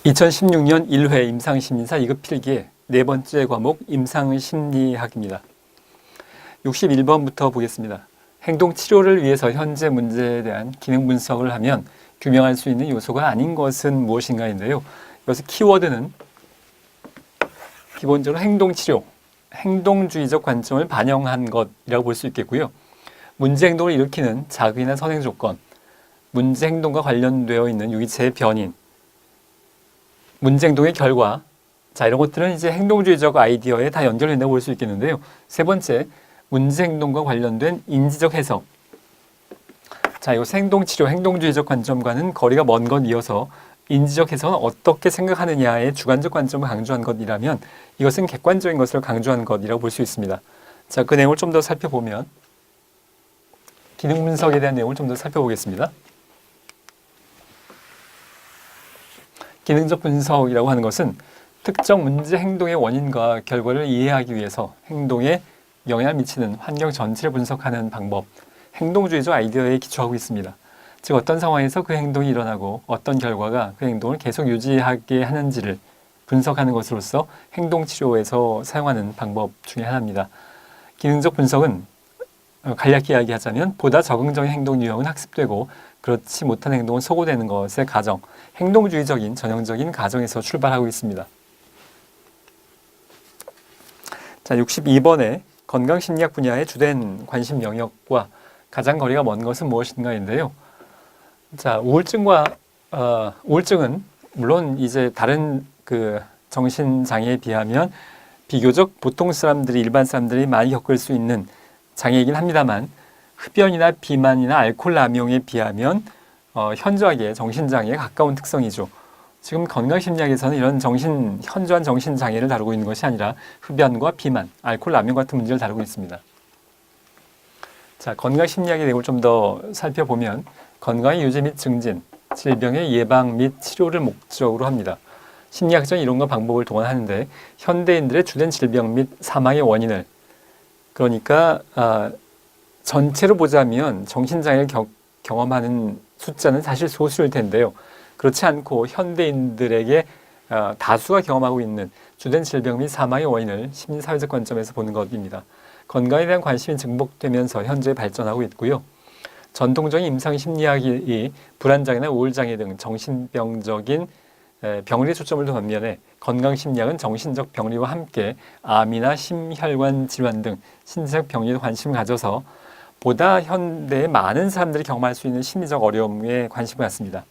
2016년 1회 임상심리사 2급 필기의 네 번째 과목 임상심리학입니다. 61번부터 보겠습니다. 행동치료를 위해서 현재 문제에 대한 기능 분석을 하면 규명할 수 있는 요소가 아닌 것은 무엇인가인데요. 여기서 키워드는 기본적으로 행동치료, 행동주의적 관점을 반영한 것이라고 볼 수 있겠고요. 문제 행동을 일으키는 자극이나 선행 조건, 문제 행동과 관련되어 있는 유기체의 변인, 문제 행동의 결과, 자, 이런 것들은 이제 행동주의적 아이디어에 다 연결된다고 볼 수 있겠는데요. 세 번째, 문제 행동과 관련된 인지적 해석. 자, 이거 행동치료, 행동주의적 관점과는 거리가 먼 것 이어서 인지적 해석은 어떻게 생각하느냐의 주관적 관점을 강조한 것이라면 이것은 객관적인 것을 강조한 것이라고 볼 수 있습니다. 자, 그 내용을 좀 더 살펴보면 기능 분석에 대한 내용을 좀 더 살펴보겠습니다. 기능적 분석이라고 하는 것은 특정 문제 행동의 원인과 결과를 이해하기 위해서 행동에 영향을 미치는 환경 전체를 분석하는 방법, 행동주의적 아이디어에 기초하고 있습니다. 즉 어떤 상황에서 그 행동이 일어나고 어떤 결과가 그 행동을 계속 유지하게 하는지를 분석하는 것으로서 행동치료에서 사용하는 방법 중에 하나입니다. 기능적 분석은 간략히 이야기하자면 보다 적응적인 행동 유형은 학습되고 그렇지 못한 행동은 소고되는 것의 가정, 행동주의적인 전형적인 가정에서 출발하고 있습니다. 자, 62번에 건강심리학 분야의 주된 관심 영역과 가장 거리가 먼 것은 무엇인가인데요. 자, 우울증은 물론 이제 다른 그 정신장애에 비하면 비교적 보통 사람들이, 일반 사람들이 많이 겪을 수 있는 장애이긴 합니다만 흡연이나 비만이나 알코올 남용에 비하면 현저하게 정신장애에 가까운 특성이죠. 지금 건강심리학에서는 이런 현저한 정신장애를 다루고 있는 것이 아니라 흡연과 비만, 알코올 남용 같은 문제를 다루고 있습니다. 자, 건강심리학의 내용을 좀 더 살펴보면 건강의 유지 및 증진, 질병의 예방 및 치료를 목적으로 합니다. 심리학적인 이론과 방법을 동원하는데 현대인들의 주된 질병 및 사망의 원인을, 그러니까 전체로 보자면 정신장애를 경험하는 숫자는 사실 소수일 텐데요. 그렇지 않고 현대인들에게 다수가 경험하고 있는 주된 질병 및 사망의 원인을 심리사회적 관점에서 보는 것입니다. 건강에 대한 관심이 증폭되면서 현재 발전하고 있고요. 전통적인 임상심리학이 불안장애나 우울장애 등 정신병적인 병리에 초점을 둔 반면에 건강심리학은 정신적 병리와 함께 암이나 심혈관 질환 등 신체적 병리에 관심을 가져서 보다 현대의 많은 사람들이 경험할 수 있는 심리적 어려움에 관심을 갖습니다.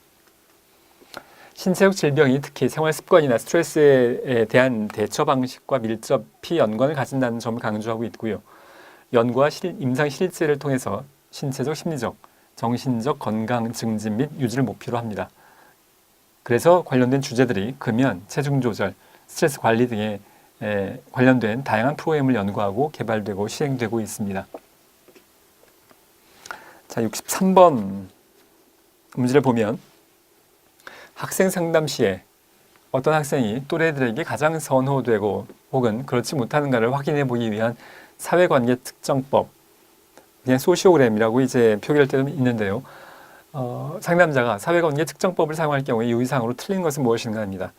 신체적 질병이 특히 생활 습관이나 스트레스에 대한 대처 방식과 밀접히 연관을 가진다는 점을 강조하고 있고요. 연구와 임상 실제를 통해서 신체적, 심리적, 정신적 건강 증진 및 유지를 목표로 합니다. 그래서 관련된 주제들이 금연, 체중 조절, 스트레스 관리 등에 관련된 다양한 프로그램을 연구하고 개발되고 시행되고 있습니다. 자, 63번 문제를 보면 학생 상담 시에 어떤 학생이 또래들에게 가장 선호되고 혹은 그렇지 못하는가를 확인해 보기 위한 사회관계 특정법, 그냥 소시오그램이라고 이제 표기할 때도 있는데요. 상담자가 사회관계 특정법을 사용할 경우에 유의사항으로 틀린 것은 무엇인가 합니다.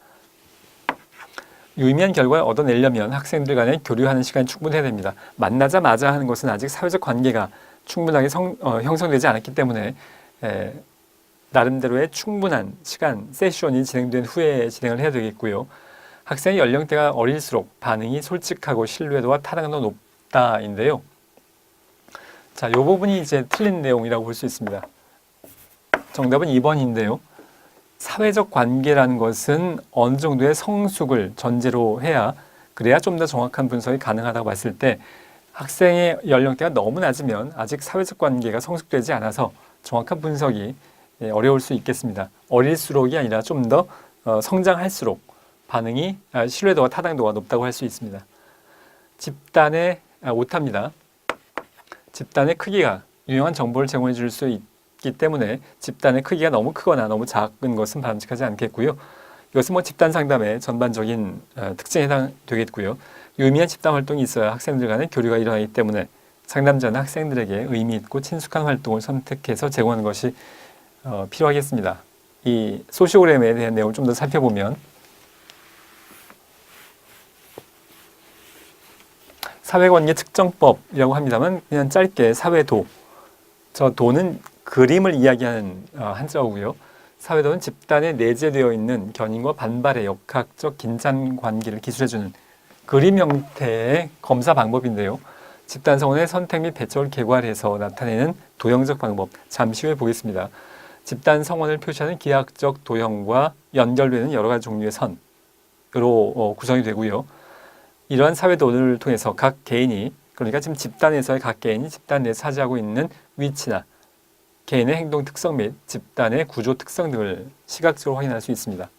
유의미한 결과를 얻어내려면 학생들 간에 교류하는 시간이 충분해야 됩니다. 만나자마자 하는 것은 아직 사회적 관계가 충분하게 형성되지 않았기 때문에 나름대로의 충분한 시간, 세션이 진행된 후에 진행을 해야 되겠고요. 학생의 연령대가 어릴수록 반응이 솔직하고 신뢰도와 타당도 높다인데요. 자, 이 부분이 이제 틀린 내용이라고 볼 수 있습니다. 정답은 2번인데요. 사회적 관계라는 것은 어느 정도의 성숙을 전제로 해야 그래야 좀 더 정확한 분석이 가능하다고 봤을 때 학생의 연령대가 너무 낮으면 아직 사회적 관계가 성숙되지 않아서 정확한 분석이 어려울 수 있겠습니다. 어릴수록이 아니라 좀 더 성장할수록 반응이 신뢰도와 타당도가 높다고 할 수 있습니다. 집단의 오타입니다. 집단의 크기가 유용한 정보를 제공해 줄 수 있기 때문에 집단의 크기가 너무 크거나 너무 작은 것은 바람직하지 않겠고요. 이것은 집단 상담의 전반적인 특징에 해당되겠고요. 유의미한 집단 활동이 있어야 학생들 간의 교류가 일어나기 때문에 상담자는 학생들에게 의미 있고 친숙한 활동을 선택해서 제공하는 것이 필요하겠습니다. 이 소시오그램에 대한 내용을 좀 더 살펴보면 사회관계 측정법이라고 합니다만 그냥 짧게 사회도, 저 도는 그림을 이야기하는 한자어고요. 사회도는 집단에 내재되어 있는 견인과 반발의 역학적 긴장 관계를 기술해주는 그림 형태의 검사 방법인데요. 집단 성원의 선택 및 배척을 개괄해서 나타내는 도형적 방법, 잠시 후에 보겠습니다. 집단 성원을 표시하는 기하학적 도형과 연결되는 여러 가지 종류의 선으로 구성이 되고요. 이러한 사회도를 통해서 각 개인이, 그러니까 지금 집단에서의 각 개인이 집단 내에 차지하고 있는 위치나 개인의 행동 특성 및 집단의 구조 특성 등을 시각적으로 확인할 수 있습니다.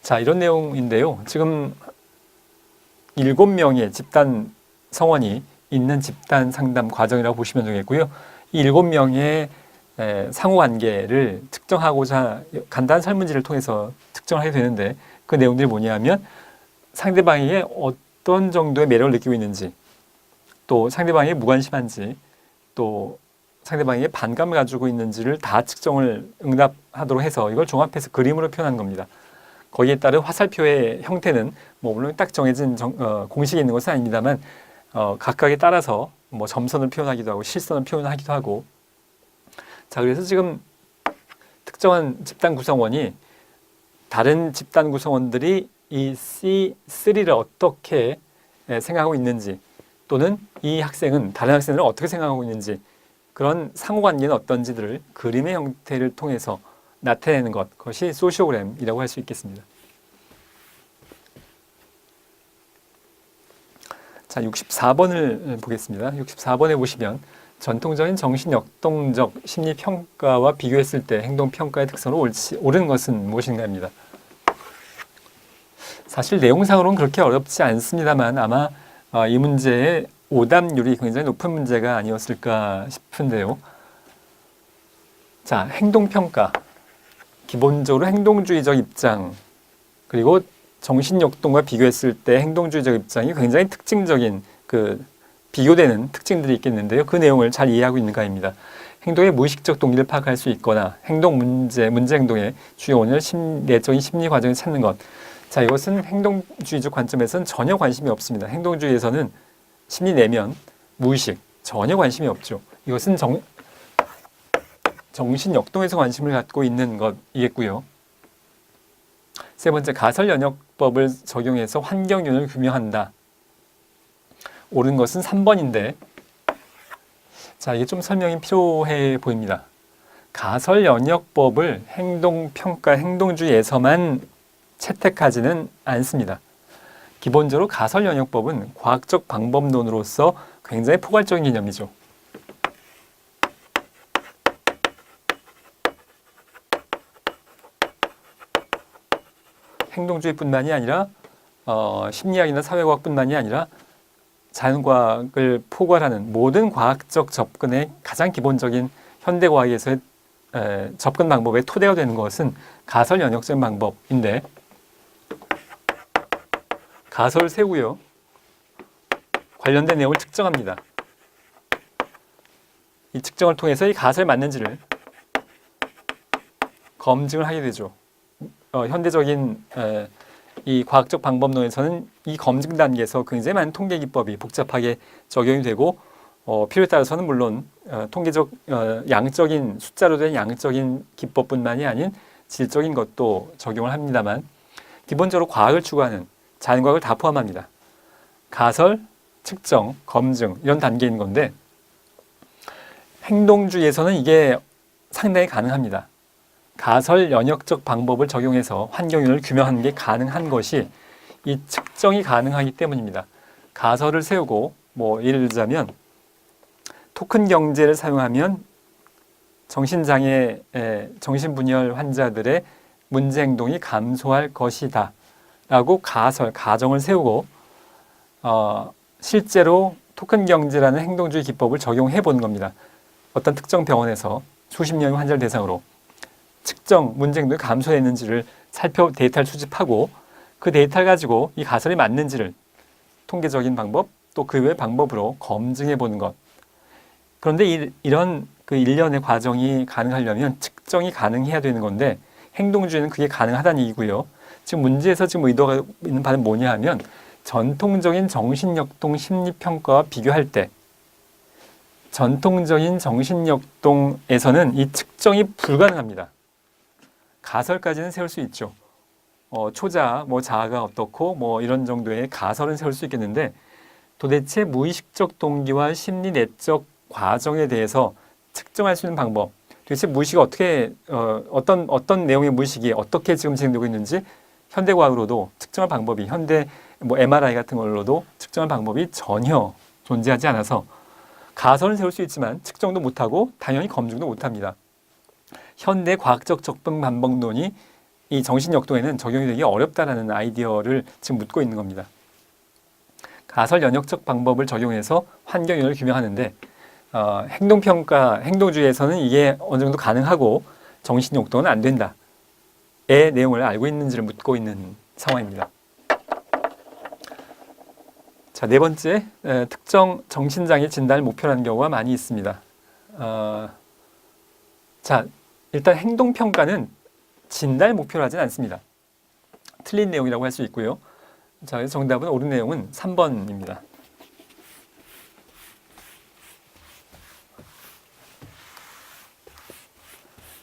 자, 이런 내용인데요. 지금 7명의 집단 성원이 있는 집단 상담 과정이라고 보시면 되겠고요. 이 7명의 상호관계를 측정하고자 간단한 설문지를 통해서 측정을 하게 되는데, 그 내용들이 뭐냐면 상대방에게 어떤 정도의 매력을 느끼고 있는지, 또 상대방에게 무관심한지, 또 상대방에게 반감을 가지고 있는지를 다 측정을 응답하도록 해서 이걸 종합해서 그림으로 표현한 겁니다. 거기에 따른 화살표의 형태는 뭐 물론 딱 정해진 공식이 있는 것은 아닙니다만 각각에 따라서 뭐 점선을 표현하기도 하고 실선을 표현하기도 하고. 자, 그래서 지금 특정한 집단 구성원이 다른 집단 구성원들이 이 C3를 어떻게 생각하고 있는지, 또는 이 학생은 다른 학생들을 어떻게 생각하고 있는지, 그런 상호관계는 어떤지들을 그림의 형태를 통해서 나타내는 것, 그것이 소시오그램이라고 할 수 있겠습니다. 자, 64번을 보겠습니다. 64번에 보시면 전통적인 정신역동적 심리평가와 비교했을 때 행동평가의 특성으로 옳은 것은 무엇인가입니다. 사실 내용상으로는 그렇게 어렵지 않습니다만 아마 이 문제의 오답률이 굉장히 높은 문제가 아니었을까 싶은데요. 자, 행동평가. 기본적으로 행동주의적 입장, 그리고 정신역동과 비교했을 때 행동주의적 입장이 굉장히 특징적인 비교되는 특징들이 있겠는데요. 그 내용을 잘 이해하고 있는가입니다. 행동의 무의식적 동기를 파악할 수 있거나 문제 행동의 주요 원인을 내적인 심리 과정을 찾는 것. 자, 이것은 행동주의적 관점에서는 전혀 관심이 없습니다. 행동주의에서는 심리 내면, 무의식 전혀 관심이 없죠. 이것은 정신역동에서 관심을 갖고 있는 것이겠고요. 세 번째, 가설연역법을 적용해서 환경윤을 규명한다. 옳은 것은 3번인데, 자, 이게 좀 설명이 필요해 보입니다. 가설연역법을 행동평가, 행동주의에서만 채택하지는 않습니다. 기본적으로 가설연역법은 과학적 방법론으로서 굉장히 포괄적인 개념이죠. 행동주의뿐만이 아니라 심리학이나 사회과학뿐만이 아니라 자연과학을 포괄하는 모든 과학적 접근의 가장 기본적인 현대과학에서의 접근 방법의 토대가 되는 것은 가설 연역적인 방법인데, 가설을 세우고요, 관련된 내용을 측정합니다. 이 측정을 통해서 이 가설이 맞는지를 검증을 하게 되죠. 현대적인 이 과학적 방법론에서는 이 검증 단계에서 굉장히 많은 통계 기법이 복잡하게 적용이 되고 필요에 따라서는 물론 통계적 양적인 숫자로 된 양적인 기법뿐만이 아닌 질적인 것도 적용을 합니다만, 기본적으로 과학을 추구하는 자연과학을 다 포함합니다. 가설, 측정, 검증 이런 단계인 건데, 행동주의에서는 이게 상당히 가능합니다. 가설 연역적 방법을 적용해서 환경윤을 규명하는 게 가능한 것이 이 측정이 가능하기 때문입니다. 가설을 세우고 예를 들자면 토큰 경제를 사용하면 정신장애, 정신분열 환자들의 문제 행동이 감소할 것이다 라고 가정을 세우고 실제로 토큰 경제라는 행동주의 기법을 적용해 보는 겁니다. 어떤 특정 병원에서 수십 명의 환자를 대상으로 측정 문제 행동이 감소했는지를 데이터를 수집하고 그 데이터를 가지고 이 가설이 맞는지를 통계적인 방법 또 그 외의 방법으로 검증해 보는 것. 그런데 이런 그 일련의 과정이 가능하려면 측정이 가능해야 되는 건데 행동주의는 그게 가능하다는 얘기고요. 지금 문제에서 지금 의도가 있는 바는 뭐냐 하면 전통적인 정신역동 심리평가와 비교할 때 전통적인 정신역동에서는 이 측정이 불가능합니다. 가설까지는 세울 수 있죠. 초자, 자아가 어떻고 이런 정도의 가설은 세울 수 있겠는데 도대체 무의식적 동기와 심리 내적 과정에 대해서 측정할 수 있는 방법, 도대체 무의식이 어떻게 어떤 내용의 무의식이 어떻게 지금 진행되고 있는지 현대과학으로도 측정할 방법이 현대 MRI 같은 걸로도 측정할 방법이 전혀 존재하지 않아서 가설은 세울 수 있지만 측정도 못하고 당연히 검증도 못합니다. 현대 과학적 접근 반복론이 이 정신역동에는 적용이 되기 어렵다라는 아이디어를 지금 묻고 있는 겁니다. 가설 연역적 방법을 적용해서 환경연을 규명하는데 행동평가, 행동주의에서는 이게 어느 정도 가능하고 정신역동은 안 된다의 내용을 알고 있는지를 묻고 있는 상황입니다. 자, 네 번째, 특정 정신장애 진단을 목표로 하는 경우가 많이 있습니다. 자, 일단 행동평가는 진단을 목표로 하진 않습니다. 틀린 내용이라고 할 수 있고요. 자, 그래서 정답은 옳은 내용은 3번입니다.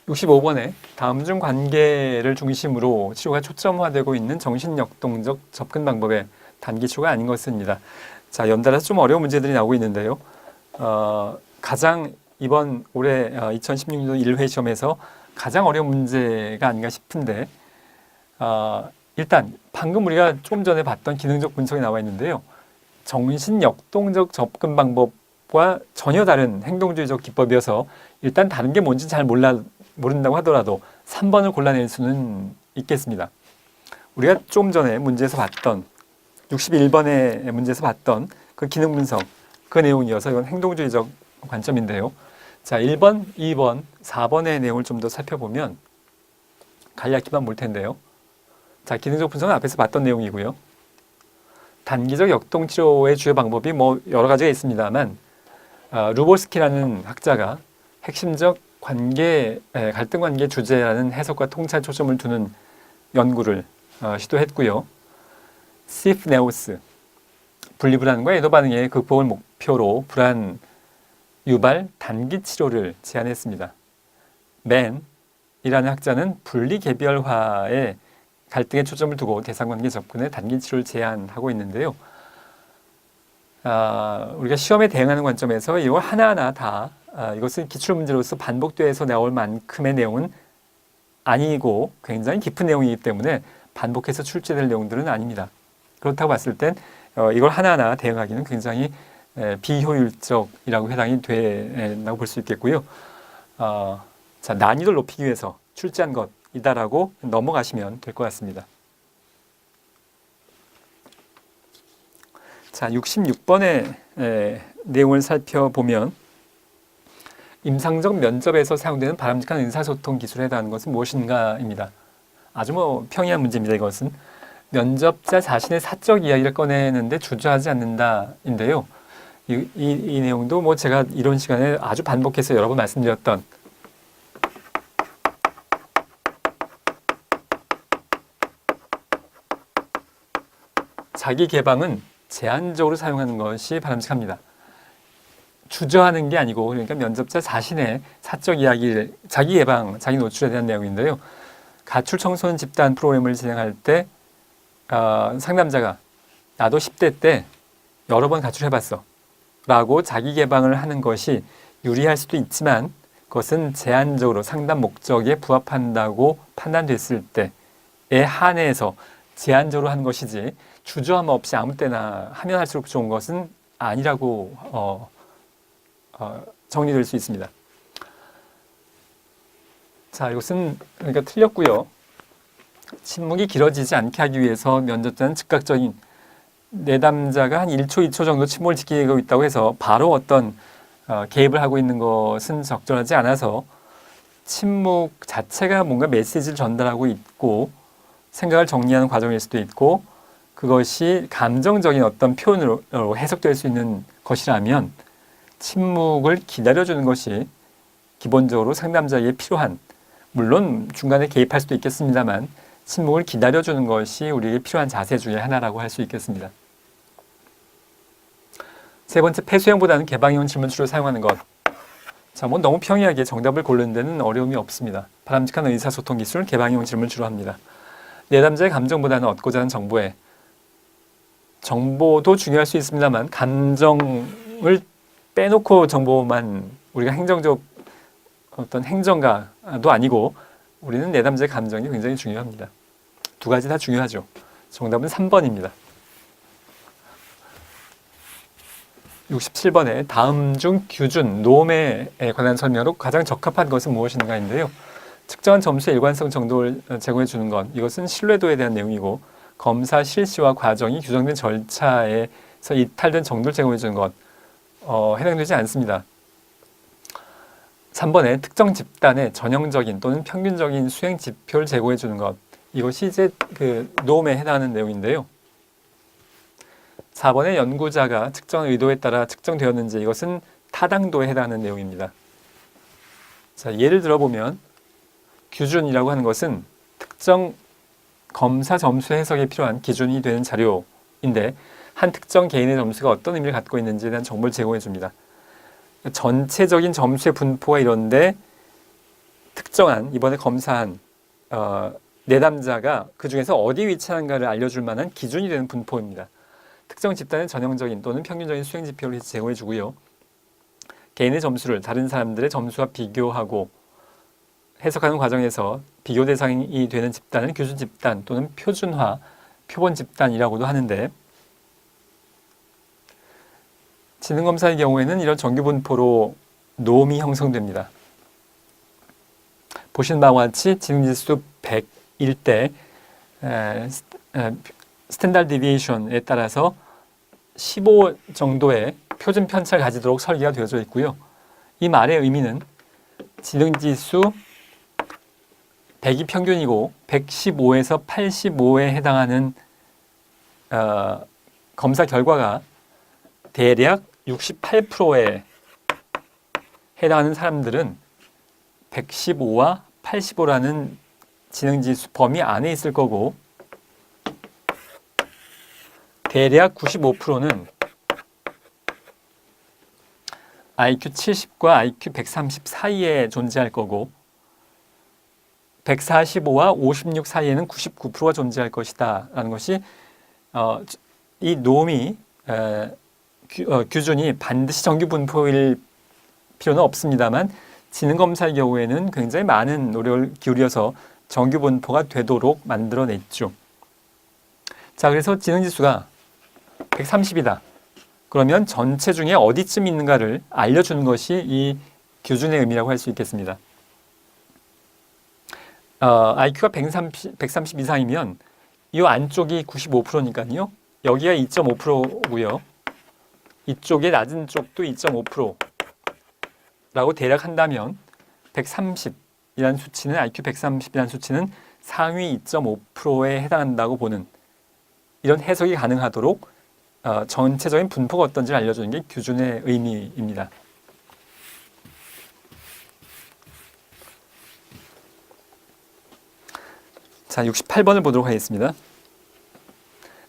(65번에) 다음 중 관계를 중심으로 치료가 초점화되고 있는 정신역동적 접근 방법의 단기치료가 아닌 것입니다. 자, 연달아서 좀 어려운 문제들이 나오고 있는데요. 가장 이번 올해 2016년도 1회 시험에서 가장 어려운 문제가 아닌가 싶은데 일단 방금 우리가 조금 전에 봤던 기능적 분석이 나와 있는데요. 정신역동적 접근 방법과 전혀 다른 행동주의적 기법이어서 일단 다른 게 뭔지 잘 모른다고 하더라도 3번을 골라낼 수는 있겠습니다. 우리가 조금 전에 문제에서 봤던 61번의 문제에서 봤던 그 기능 분석, 그 내용이어서 이건 행동주의적 관점인데요. 자, 1번, 2번, 4번의 내용을 좀 더 살펴보면 간략히만 볼 텐데요. 자, 기능적 분석은 앞에서 봤던 내용이고요. 단기적 역동치료의 주요 방법이 여러 가지가 있습니다만 루볼스키라는 학자가 핵심적 갈등 관계 주제라는 해석과 통찰 초점을 두는 연구를 시도했고요. 시프네우스, 분리불안과 애도 반응의 극복을 목표로 불안 유발 단기 치료를 제안했습니다. 맨이라는 학자는 분리개별화의 갈등에 초점을 두고 대상관계 접근의 단기 치료를 제안하고 있는데요. 우리가 시험에 대응하는 관점에서 이걸 하나하나 다 이것은 기출문제로서 반복돼서 나올 만큼의 내용은 아니고 굉장히 깊은 내용이기 때문에 반복해서 출제될 내용들은 아닙니다. 그렇다고 봤을 땐 이걸 하나하나 대응하기는 굉장히 비효율적이라고 해당이 된다고 볼 수 있겠고요. 자, 난이도를 높이기 위해서 출제한 것이다라고 넘어가시면 될 것 같습니다. 자, 66번의 내용을 살펴보면 임상적 면접에서 사용되는 바람직한 의사소통 기술에 해당하는 것은 무엇인가입니다. 아주 평이한 문제입니다. 이것은 면접자 자신의 사적 이야기를 꺼내는데 주저하지 않는다인데요. 이 내용도 제가 이론 시간에 아주 반복해서 여러 번 말씀드렸던 자기 개방은 제한적으로 사용하는 것이 바람직합니다. 주저하는 게 아니고 그러니까 면접자 자신의 사적 이야기를 자기 개방, 자기 노출에 대한 내용인데요. 가출 청소년 집단 프로그램을 진행할 때 상담자가 나도 10대 때 여러 번 가출해봤어 라고 자기 개방을 하는 것이 유리할 수도 있지만 그것은 제한적으로 상담 목적에 부합한다고 판단됐을 때에 한해서 제한적으로 하는 것이지 주저함 없이 아무 때나 하면 할수록 좋은 것은 아니라고 정리될 수 있습니다. 자, 이것은 그러니까 틀렸고요. 침묵이 길어지지 않게 하기 위해서 면접자는 즉각적인 내담자가 한 1초, 2초 정도 침묵을 지키고 있다고 해서 바로 어떤 개입을 하고 있는 것은 적절하지 않아서 침묵 자체가 뭔가 메시지를 전달하고 있고 생각을 정리하는 과정일 수도 있고 그것이 감정적인 어떤 표현으로 해석될 수 있는 것이라면 침묵을 기다려주는 것이 기본적으로 상담자에게 필요한, 물론 중간에 개입할 수도 있겠습니다만 침묵을 기다려주는 것이 우리에게 필요한 자세 중에 하나라고 할 수 있겠습니다. 세 번째, 폐쇄형보다는 개방형 질문추를 사용하는 것. 자, 뭐 너무 평이하게 정답을 고르는 데는 어려움이 없습니다. 바람직한 의사소통 기술 개방형 질문추로 합니다. 내담자의 감정보다는 얻고자 하는 정보에, 정보도 중요할 수 있습니다만 감정을 빼놓고 정보만, 우리가 행정적 어떤 행정가도 아니고 우리는 내담자의 감정이 굉장히 중요합니다. 두 가지 다 중요하죠. 정답은 3번입니다. 67번에 다음 중 기준, 노험에 관한 설명으로 가장 적합한 것은 무엇인가인데요. 측정한 점수의 일관성 정도를 제공해 주는 것, 이것은 신뢰도에 대한 내용이고, 검사 실시와 과정이 규정된 절차에서 이탈된 정도를 제공해 주는 것, 해당되지 않습니다. 3번에 특정 집단의 전형적인 또는 평균적인 수행 지표를 제공해 주는 것, 이것이 이제 그 노험에 해당하는 내용인데요. 4번의 연구자가 측정 의도에 따라 측정되었는지, 이것은 타당도에 해당하는 내용입니다. 자, 예를 들어보면 기준이라고 하는 것은 특정 검사 점수 해석에 필요한 기준이 되는 자료인데, 한 특정 개인의 점수가 어떤 의미를 갖고 있는지에 대한 정보를 제공해 줍니다. 전체적인 점수의 분포가 이런데 특정한, 이번에 검사한 내담자가 그 중에서 어디 위치하는가를 알려줄 만한 기준이 되는 분포입니다. 특정 집단의 전형적인 또는 평균적인 수행 지표를 제공해 주고요. 개인의 점수를 다른 사람들의 점수와 비교하고 해석하는 과정에서 비교 대상이 되는 집단은 기준 집단 또는 표준화, 표본 집단이라고도 하는데, 지능검사의 경우에는 이런 정규 분포로 노험이 형성됩니다. 보시는 바와 같이 지능지수 100일 때 스탠다드 디비에이션에 따라서 15 정도의 표준 편차를 가지도록 설계가 되어져 있고요. 이 말의 의미는 지능지수 100이 평균이고 115에서 85에 해당하는 검사 결과가 대략 68%에 해당하는 사람들은 115와 85라는 지능지수 범위 안에 있을 거고, 대략 95%는 IQ 70과 IQ 130 사이에 존재할 거고, 145와 56 사이에는 99%가 존재할 것이다 라는 것이, 이 노험이 기준이 반드시 정규 분포일 필요는 없습니다만, 지능검사의 경우에는 굉장히 많은 노력을 기울여서 정규 분포가 되도록 만들어냈죠. 자, 그래서 지능지수가 130이다. 그러면 전체 중에 어디쯤 있는가를 알려주는 것이 이 기준의 의미라고 할 수 있겠습니다. IQ가 130 이상이면 이 안쪽이 95%니까요. 여기가 2.5%고요. 이쪽의 낮은 쪽도 2.5%라고 대략 한다면 130이라는 수치는, IQ 130이라는 수치는 상위 2.5%에 해당한다고 보는, 이런 해석이 가능하도록 전체적인 분포가 어떤지를 알려주는 게 기준의 의미입니다. 자, 68번을 보도록 하겠습니다.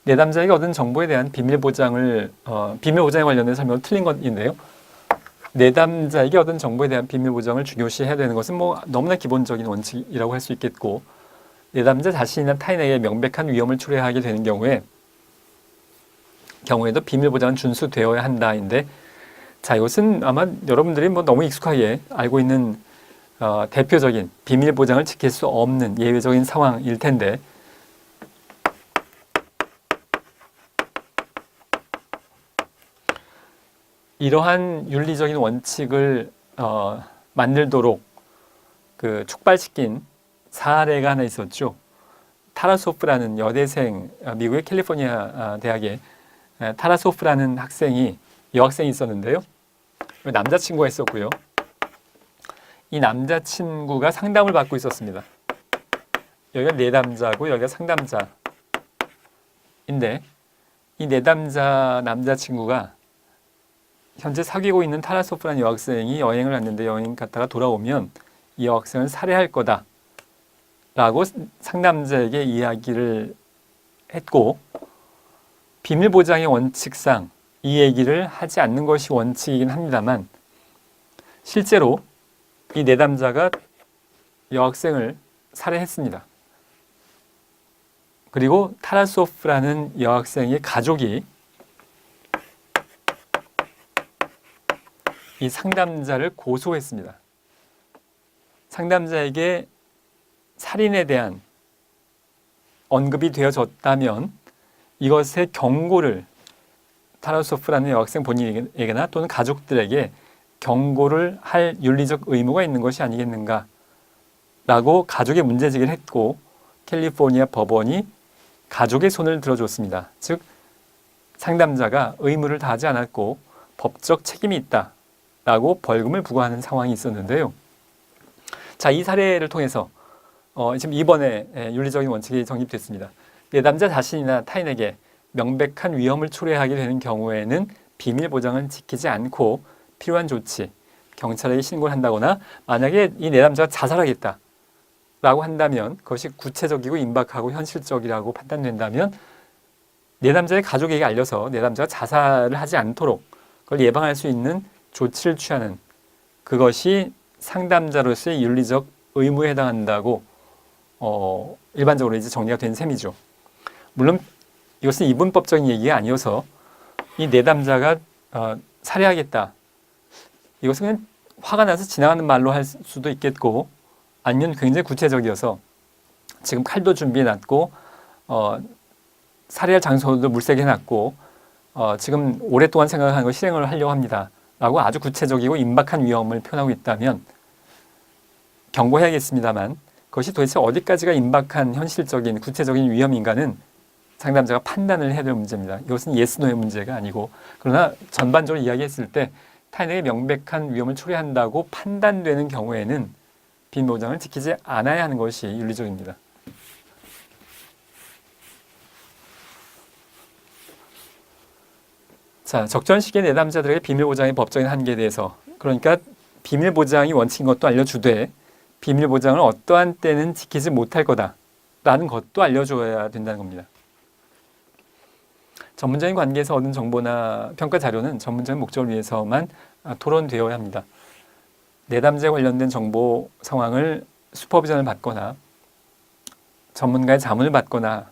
내담자에게 얻은 정보에 대한 비밀 보장에 관련된 설명은 틀린 것인데요. 내담자에게 얻은 정보에 대한 비밀 보장을 중요시해야 되는 것은 뭐 너무나 기본적인 원칙이라고 할 수 있겠고, 내담자 자신이나 타인에게 명백한 위험을 초래하게 되는 경우에도 비밀 보장은 준수되어야 한다인데, 자, 이것은 아마 여러분들이 뭐 너무 익숙하게 알고 있는 대표적인 비밀 보장을 지킬 수 없는 예외적인 상황일 텐데, 이러한 윤리적인 원칙을 만들도록 촉발시킨 사례가 하나 있었죠. 타라소프라는 여대생, 미국의 캘리포니아 대학의 타라소프라는 여학생이 있었는데요. 남자친구가 있었고요. 이 남자친구가 상담을 받고 있었습니다. 여기가 내담자고 여기가 상담자인데, 이 내담자 남자친구가 현재 사귀고 있는 타라소프라는 여학생이 여행을 갔는데 여행 갔다가 돌아오면 이 여학생을 살해할 거다 라고 상담자에게 이야기를 했고, 비밀 보장의 원칙상 이 얘기를 하지 않는 것이 원칙이긴 합니다만 실제로 이 내담자가 여학생을 살해했습니다. 그리고 타라소프라는 여학생의 가족이 이 상담자를 고소했습니다. 상담자에게 살인에 대한 언급이 되어졌다면 이것의 경고를 타라소프라는 여학생 본인에게나 또는 가족들에게 경고를 할 윤리적 의무가 있는 것이 아니겠는가 라고 가족의 문제제기를 했고, 캘리포니아 법원이 가족의 손을 들어줬습니다. 즉 상담자가 의무를 다하지 않았고 법적 책임이 있다 라고 벌금을 부과하는 상황이 있었는데요. 자, 이 사례를 통해서 지금 이번에 윤리적인 원칙이 정립됐습니다. 내담자 자신이나 타인에게 명백한 위험을 초래하게 되는 경우에는 비밀 보장을 지키지 않고 필요한 조치, 경찰에게 신고를 한다거나 만약에 이 내담자가 자살하겠다 라고 한다면 그것이 구체적이고 임박하고 현실적이라고 판단된다면 내담자의 가족에게 알려서 내담자가 자살을 하지 않도록 그걸 예방할 수 있는 조치를 취하는, 그것이 상담자로서의 윤리적 의무에 해당한다고 일반적으로 이제 정리가 된 셈이죠. 물론 이것은 이분법적인 얘기가 아니어서 이 내담자가 살해하겠다, 이것은 그냥 화가 나서 지나가는 말로 할 수도 있겠고, 아니면 굉장히 구체적이어서 지금 칼도 준비해놨고 살해할 장소도 물색해놨고 지금 오랫동안 생각하는 걸 실행을 하려고 합니다 라고 아주 구체적이고 임박한 위험을 표현하고 있다면 경고해야겠습니다만, 그것이 도대체 어디까지가 임박한 현실적인 구체적인 위험인가는 상담자가 판단을 해야 될 문제입니다. 이것은 예스 노의 문제가 아니고, 그러나 전반적으로 이야기했을 때 타인에게 명백한 위험을 초래한다고 판단되는 경우에는 비밀 보장을 지키지 않아야 하는 것이 윤리적입니다. 자, 적절한 시기에 내담자들에게 비밀 보장의 법적인 한계에 대해서, 그러니까 비밀 보장이 원칙인 것도 알려주되 비밀 보장을 어떠한 때는 지키지 못할 거다라는 것도 알려줘야 된다는 겁니다. 전문적인 관계에서 얻은 정보나 평가 자료는 전문적인 목적을 위해서만 토론되어야 합니다. 내담자에 관련된 정보 상황을 슈퍼비전을 받거나 전문가의 자문을 받거나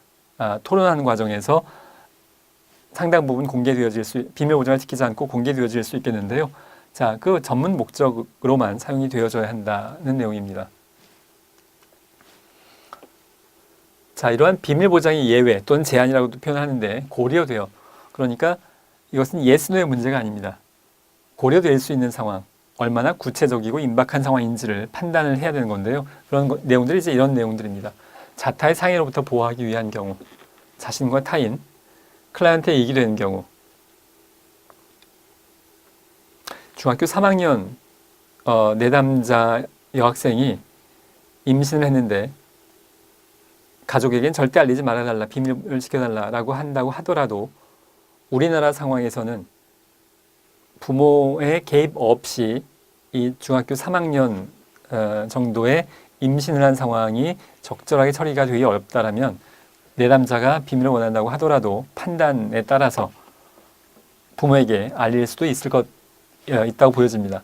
토론하는 과정에서 상당 부분 비밀 보장을 지키지 않고 공개되어질 수 있겠는데요. 자, 그 전문 목적으로만 사용이 되어져야 한다는 내용입니다. 자, 이러한 비밀 보장의 예외 또는 제한이라고도 표현하는데 고려되어, 그러니까 이것은 yes, no의 문제가 아닙니다. 고려될 수 있는 상황, 얼마나 구체적이고 임박한 상황인지를 판단을 해야 되는 건데요. 그런 내용들이 이제 이런 내용들입니다. 자타의 상해로부터 보호하기 위한 경우, 자신과 타인, 클라이언트에 이익이 되는 경우, 중학교 3학년 내담자 여학생이 임신을 했는데 가족에겐 절대 알리지 말아달라, 비밀을 지켜달라라고 한다고 하더라도 우리나라 상황에서는 부모의 개입 없이 이 중학교 3학년 정도의 임신을 한 상황이 적절하게 처리가 되기 어렵다라면 내담자가 비밀을 원한다고 하더라도 판단에 따라서 부모에게 알릴 수도 있다고 보여집니다.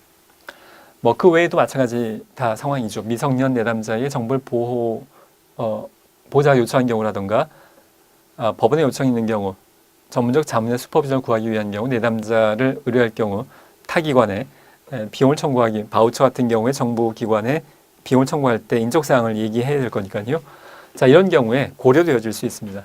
뭐 그 외에도 마찬가지 다 상황이죠. 미성년 내담자의 정보를 보호자가 요청한 경우라든가 법원의 요청이 있는 경우, 전문적 자문의 슈퍼비전을 구하기 위한 경우, 내담자를 의뢰할 경우 타기관에 비용을 청구하기, 바우처 같은 경우에 정부기관에 비용을 청구할 때 인적사항을 얘기해야 될 거니까요. 자, 이런 경우에 고려되어질 수 있습니다.